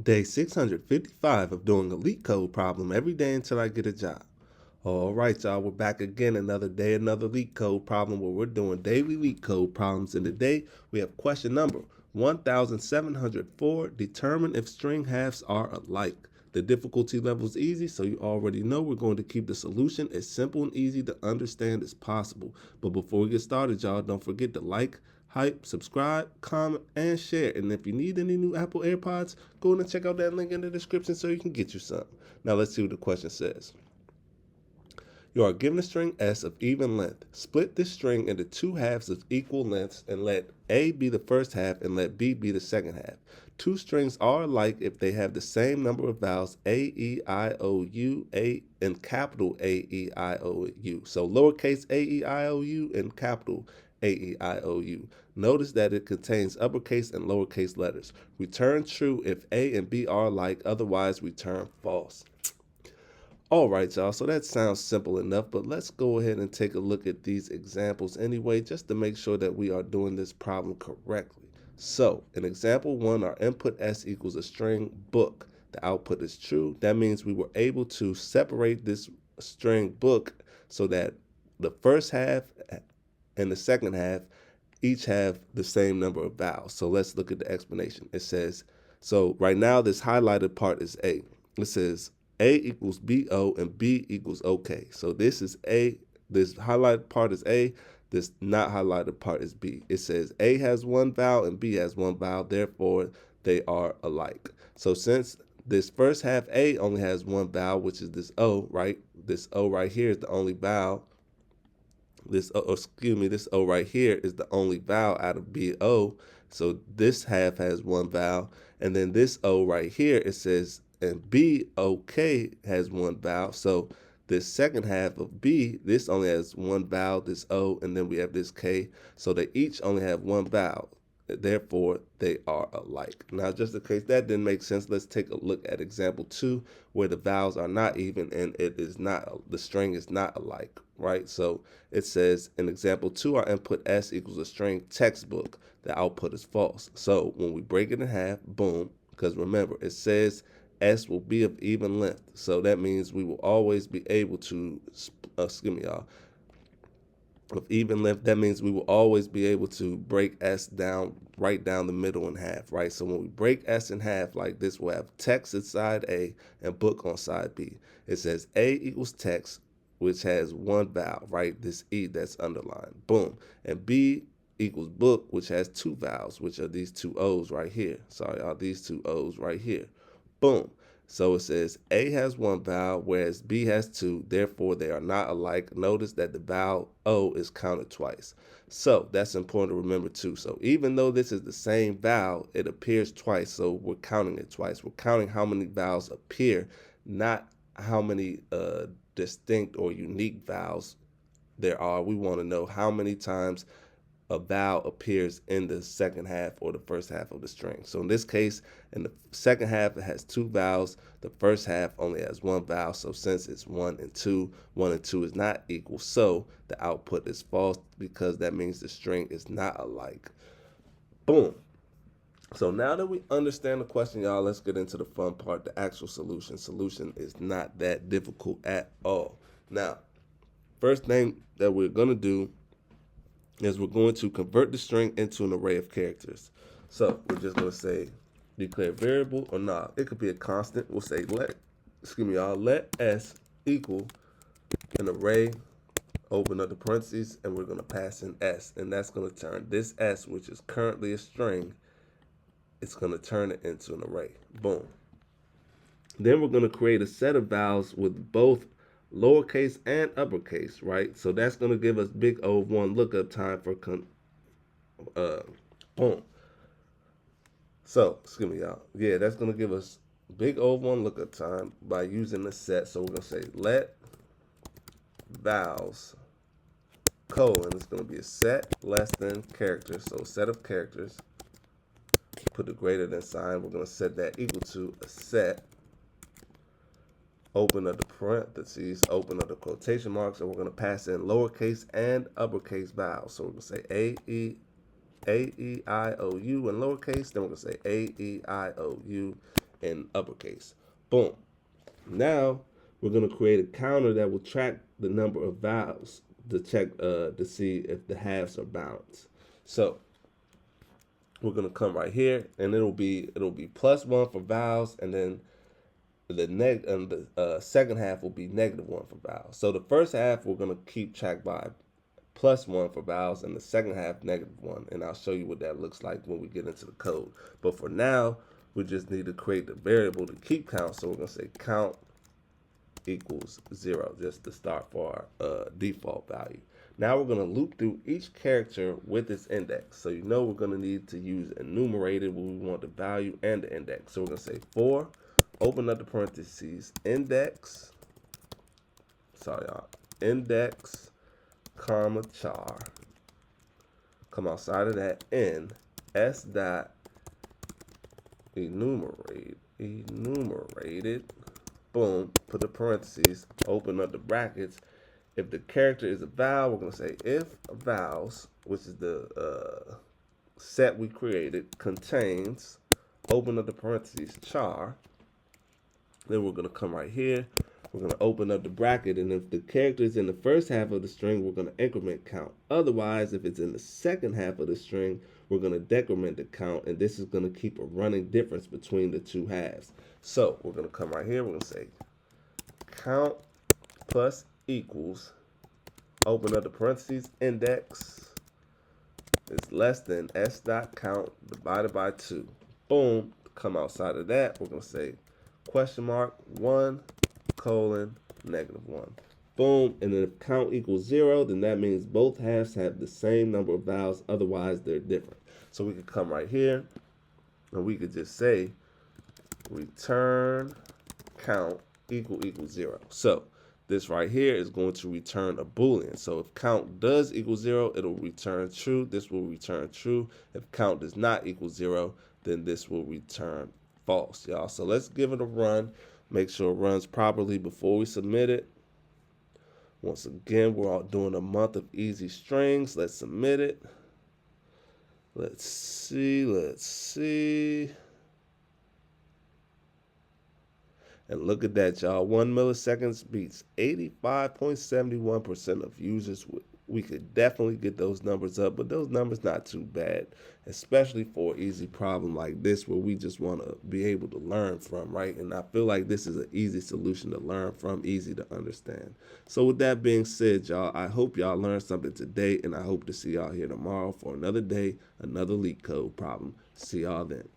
Day 655 of doing a LeetCode problem every day until I get a job. All right, y'all, we're back again. Another day, another LeetCode problem where we're doing daily LeetCode problems. And today we have question number 1704. Determine if string halves are alike. The difficulty level is easy, so you already know we're going to keep the solution as simple and easy to understand as possible. But before we get started, y'all, don't forget to like, hype, subscribe, comment, and share. And if you need any new Apple AirPods, go and check out that link in the description so you can get you some. Now let's see what the question says. You are given a string S of even length. Split this string into two halves of equal lengths and let A be the first half and let B be the second half. Two strings are alike if they have the same number of vowels A, E, I, O, U, A, and capital A, E, I, O, U. So lowercase A, E, I, O, U and capital A, E, I, O, U. Notice that it contains uppercase and lowercase letters. Return true if A and B are alike, otherwise return false. All right, y'all, so that sounds simple enough, but let's go ahead and take a look at these examples anyway, just to make sure that we are doing this problem correctly. So in example 1, our input S equals a string book. The output is true. That means we were able to separate this string book so that the first half and the second half each have the same number of vowels. So let's look at the explanation. It says, so right now this highlighted part is A. It says A equals BO and B equals OK. So this is A, this highlighted part is A, this not highlighted part is B. It says A has one vowel and B has one vowel, therefore they are alike. So since this first half A only has one vowel, which is this O, right? This O right here is the only vowel. This O right here is the only vowel out of BO. So this half has one vowel. And then this O right here, it says, and BOK has one vowel. So this second half of B, this only has one vowel, this O, and then we have this K. So they each only have one vowel. Therefore, they are alike. Now, just in case that didn't make sense, let's take a look at example 2, where the vowels are not even and it is not, the string is not alike, right? So it says in example 2, our input S equals a string textbook. The output is false. So when we break it in half, boom, because remember, it says S will be of even length. So that means we will always be able to, of even length, that means we will always be able to break S down, right down the middle in half, right? So when we break S in half like this, we'll have text at side A and book on side B. It says A equals text, which has one vowel, right? This E that's underlined, boom. And B equals book, which has two vowels, which are these two O's right here. Sorry, y'all, these two O's right here, boom. So it says A has one vowel, whereas B has two. Therefore, they are not alike. Notice that the vowel O is counted twice. So that's important to remember too. So even though this is the same vowel, it appears twice. So we're counting it twice. We're counting how many vowels appear, not how many distinct or unique vowels there are. We want to know how many times a vowel appears in the second half or the first half of the string. So in this case, in the second half, it has two vowels. The first half only has one vowel. So since it's 1 and 2, 1 and 2 is not equal. So the output is false because that means the string is not alike. Boom. So now that we understand the question, y'all, let's get into the fun part, the actual solution. Solution is not that difficult at all. Now, first thing that we're going to do is we're going to convert the string into an array of characters. So we're just going to say declare variable or not. It could be a constant. We'll say let S equal an array, open up the parentheses, and we're going to pass in S. And that's going to turn this S, which is currently a string, it's going to turn it into an array. Boom. Then we're going to create a set of vowels with both lowercase and uppercase, right? So that's going to give us big O1 lookup time for boom. So, y'all. Yeah, that's going to give us big O1 lookup time by using the set. So we're going to say let vowels colon. It's going to be a set less than characters. So a set of characters. Put the greater than sign. We're going to set that equal to a set. Open up the parentheses, open up the quotation marks, and we're going to pass in lowercase and uppercase vowels. So we're going to say A, E, I, O, U in lowercase, then we're going to say A, E, I, O, U in uppercase. Boom. Now we're going to create a counter that will track the number of vowels to check to see if the halves are balanced. So we're going to come right here, and it'll be +1 for vowels, and then the second half will be -1 for vowels. So the first half we're going to keep track by +1 for vowels, and the second half -1. And I'll show you what that looks like when we get into the code. But for now, we just need to create the variable to keep count. So we're going to say count equals 0, just to start for our default value. Now we're going to loop through each character with its index. So you know we're going to need to use enumerated when we want the value and the index. So we're going to say for, open up the parentheses, index, index, comma, char. Come outside of that, n, s dot enumerated, boom, put the parentheses, open up the brackets. If the character is a vowel, we're going to say if vowels, which is the set we created, contains, open up the parentheses, char. Then we're going to come right here. We're going to open up the bracket, and if the character is in the first half of the string, we're going to increment count. Otherwise, if it's in the second half of the string, we're going to decrement the count, and this is going to keep a running difference between the two halves. So we're going to come right here. We're going to say count plus equals, open up the parentheses, index is less than s dot count divided by 2. Boom. Come outside of that, we're going to say question mark 1 colon -1. Boom. And then if count equals 0, then that means both halves have the same number of vowels. Otherwise, they're different. So we could come right here, and we could just say return count equals 0. So this right here is going to return a Boolean. So if count does equal 0, it'll return true. This will return true. If count does not equal 0, then this will return false, y'all. So let's give it a run. Make sure it runs properly before we submit it. Once again, we're all doing a month of easy strings. Let's submit it. Let's see. And look at that, y'all. 1 millisecond beats 85.71% of users. We could definitely get those numbers up, but those numbers not too bad, especially for an easy problem like this where we just want to be able to learn from, right? And I feel like this is an easy solution to learn from, easy to understand. So with that being said, y'all, I hope y'all learned something today, and I hope to see y'all here tomorrow for another day, another LeetCode problem. See y'all then.